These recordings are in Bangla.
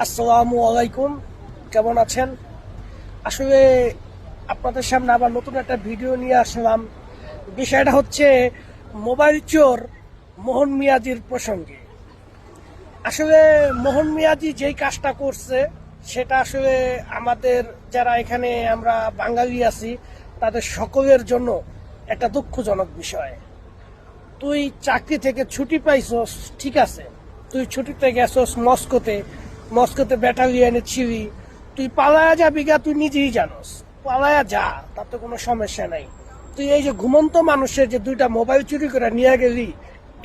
আসসালামু আলাইকুম, কেমন আছেন? আসলে আপনাদের সামনে আবার নতুন একটা ভিডিও নিয়ে আসলাম। বিষয়টা হচ্ছে মোবাইল চোর মোহন মিয়াজির প্রসঙ্গে। আসলে মোহন মিয়াজি যেই কাজটা করছে সেটা আসলে আমাদের যারা এখানে আমরা বাঙালি আছি তাদের সকলের জন্য একটা দুঃখজনক বিষয়। তুই চাকরি থেকে ছুটি পাইছস, ঠিক আছে, তুই ছুটিতে গেছস মস্কোতে, মস্কোতে ব্যাটালিয়ানে ছিলি, তুই পালায়া যাবি গা, তুই নিজেই জানোস, পালায়া যা, তাতে কোনো সমস্যা নাই। তুই এই যে ঘুমন্ত মানুষের যে দুইটা মোবাইল চুরি করে নিয়ে গেলি,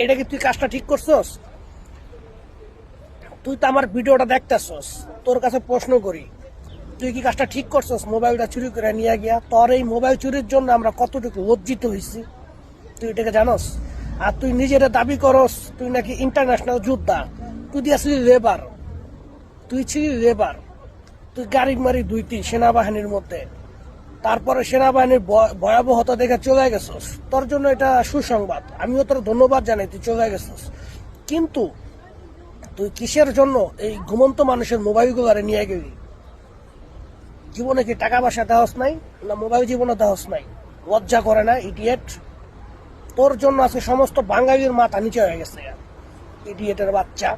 এটা কি তুই কাজটা ঠিক করছস? তুই তো আমার ভিডিওটা দেখতেছস, তোর কাছে প্রশ্ন করি, তুই কি কাজটা ঠিক করছস? মোবাইলটা চুরি করে নিয়ে গিয়া তোর এই মোবাইল চুরির জন্য আমরা কতটুকু লজ্জিত হয়েছি তুই এটাকে জানোস? আর তুই নিজের দাবি করস তুই নাকি ইন্টারন্যাশনাল যোদ্ধা। তুই দিয়েছিলি লেবার, তুই ছিলি লেবার, তুই গাড়ি মারি দুইটি সেনাবাহিনীর মধ্যে, তারপরে সেনাবাহিনীর ভয়াবহতা দেখে চলে গেছস। তোর জন্য এটা সুসংবাদ, আমিও তোর ধন্যবাদ জানাই, তুই চলে গেছস। কিন্তু তুই কিসের জন্য এই ঘুমন্ত মানুষের মোবাইলগুলো নিয়ে গেলি? জীবনে কি টাকা পয়সা দেওয়াস নাই? না মোবাইল জীবনে দেওয়াস নাই? লজ্জা করে না ইডিয়েট? তোর জন্য আজকে সমস্ত বাঙালির মাথা নিচে হয়ে গেছে, ইডিয়েটের বাচ্চা।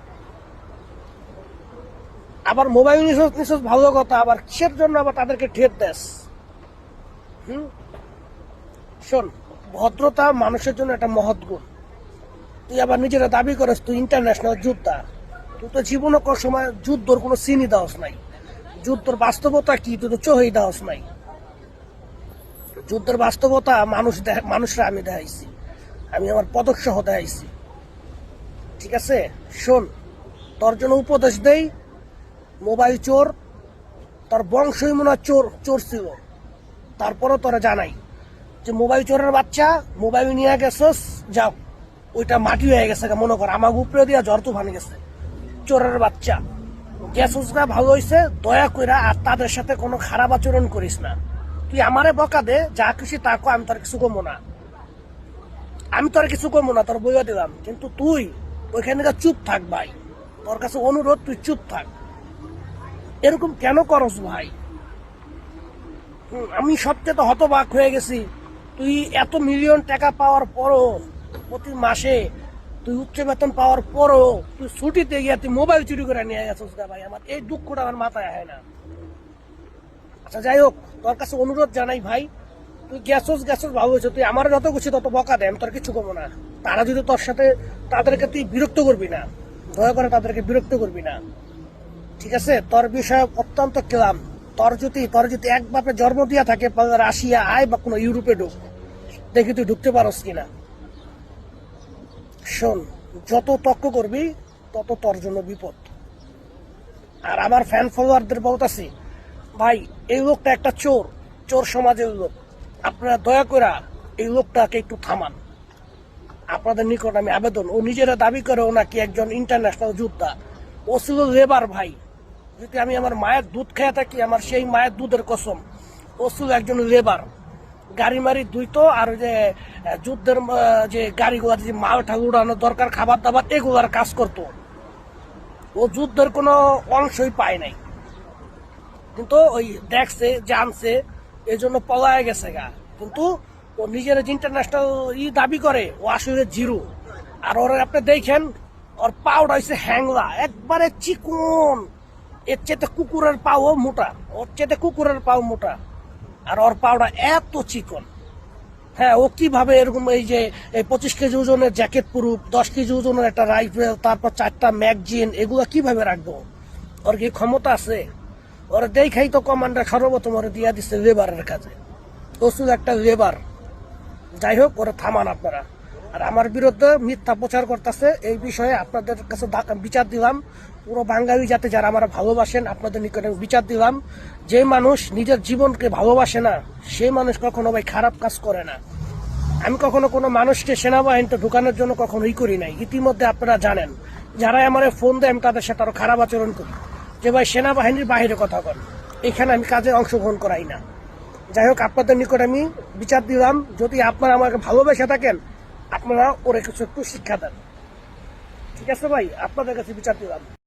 আবার মোবাইল নিছস নিছস ভালো কথা, আবার কিসের জন্য আবার তাদেরকে ঠেট দেস? শোন, ভদ্রতা মানুষের জন্য একটা মহৎ গুণ। তুই আবার নিজেরা দাবি করিস তুই ইন্টারন্যাশনাল যোদ্ধা। তুই তো জীবনে কোন সময় যুদ্ধর কোনো চিনি দেওয়াস নাই। যুদ্ধের বাস্তবতা কি তুই তো চোখেই দেওয়াস নাই। যুদ্ধের বাস্তবতা মানুষরা আমি দেখাইছি, আমি আমার পদক সহ দেখাইছি, ঠিক আছে? শোন, তোর জন্য উপদেশ দেই, মোবাইল চোর, তোর বংশই মনে হয় চোর চোর ছিল, তারপরও তোরা জানাই যে মোবাইল চোরের বাচ্চা, মোবাইল নিয়ে গেছস, যাও, ওইটা মাটি হয়ে গেছে, মনে কর আমার উপরে দিয়া জ্বর তুফান গেছে। চোরের বাচ্চা গেছস না, ভালো হয়েছে, দয়া কইরা আর তাদের সাথে কোনো খারাপ আচরণ করিস না। তুই আমারে বকা দে, যা খুশি তা কো, আমি তোর কিছু কমো না, আমি তোর কিছু কমো না, তোর বইয়া দিলাম। কিন্তু তুই ওইখানে চুপ থাক ভাই, তোর কাছে অনুরোধ, তুই চুপ থাক। এরকম কেন করস ভাই? আমি সবচেয়ে তো হতবাক হয়ে গেছি। তুই এত মিলিয়ন টাকা পাওয়ার পরও, প্রতি মাসে তুই উচ্চ বেতন পাওয়ার পরও তুই ছুটিতে গিয়ে তুই মোবাইল চুরি করে নিয়ে গেছিস গা ভাই। আমার এই দুঃখটা আমার মাথায় হয় না। আচ্ছা যাই হোক, তোর কাছে অনুরোধ জানাই ভাই, তুই গ্যাসোস ভালো হয়েছে, তুই আমার যত খুশি তত বকা দেন, তোর কিছু কমো না। তারা যদি তোর সাথে, তাদেরকে তুই বিরক্ত করবি না, দয়া করে তাদেরকে বিরক্ত করবি না, ঠিক আছে? তোর বিষয় অত্যন্ত ক্লাম। তোর যদি এক বাপে জন্ম দিয়া থাকে, রাশিয়া আয় বা কোনো ইউরোপে ঢুক, দেখি তুই ঢুকতে পারস কিনা। শোন, যত তর্ক করবি তত তোর জন্য বিপদ। আর আমার ফ্যান ফলোয়ারদের বলতেছি, ভাই এই লোকটা একটা চোর, চোর সমাজের লোক, আপনারা দয়া করে এই লোকটাকে একটু থামান। আপনাদের নিকট আমি আবেদন, ও নিজেরা দাবি করে ও নাকি একজন ইন্টারন্যাশনাল যোদ্ধা, ও ছিল লেবার ভাই। যদি আমি আমার মায়ের দুধ খেয়ে থাকি, আমার সেই মায়ের দুধের কসম, ও ছিল একজন লেবার। গাড়ি মারি দুইতো, আর যে যুদ্ধের যে গাড়িগুলো যে মাল ঠাল উড়ানো দরকার, খাবার দাবার, এগুলার কাজ করতো। ও যুদ্ধের কোনো অংশই পায় নাই, কিন্তু ওই দেখছে, জানছে, এই জন্য পলায় গেছে গা। কিন্তু ও নিজের ইন্টারন্যাশনাল দাবি করে, ও আসলে জিরো। আর ওর আপনি দেখেন, ওর পাউডার হয়েছে হ্যাংলা, একবারে চিকন, এর চেয়ে কুকুরের পাও মোটা, ওর চেয়ে কুকুরের পাও মোটা, আর ওর পাউডার এত চিকন। হ্যাঁ, ও কিভাবে এরকম এই যে 25 কেজি ওজনের জ্যাকেট প্রুফ, 10 কেজি ওজনের একটা রাইফেল, তারপর 4টা ম্যাগজিন, এগুলো কিভাবে রাখবো? ওর কি ক্ষমতা আছে? ওরা দেখাই তো কমান্ডার সর্বপ্রথম ওরা দিয়া দিচ্ছে লেবারের কাছে, ও শুধু একটা লেবার। যাই হোক, ওরা থামান আপনারা। আর আমার বিরুদ্ধে মিথ্যা প্রচার করতেছে, এই বিষয়ে আপনাদের কাছে বিচার দিলাম। পুরো বাঙালি জাতি যারা আমরা ভালোবাসেন, আপনাদের নিকটে বিচার দিলাম, যে মানুষ নিজের জীবনকে ভালোবাসে না, সেই মানুষ কখনো ভাই খারাপ কাজ করে না। আমি কখনো কোনো মানুষকে সেনাবাহিনীতে ঢুকানোর জন্য কখনো করি নাই, ইতিমধ্যে আপনারা জানেন। যারা আমার ফোন দেয় আমি তাদের সাথে আরো খারাপ আচরণ করি, যে ভাই সেনাবাহিনীর বাইরে কথা বল, এখানে আমি কাজে অংশগ্রহণ করাই না। যাই হোক, আপনাদের নিকট আমি বিচার দিলাম, যদি আপনারা আমাকে ভালোবেসে থাকেন, আপনারা ওরে কিছু একটু শিক্ষা দেন, ঠিক আছে ভাই? আপনাদের কাছে বিচার দিলাম।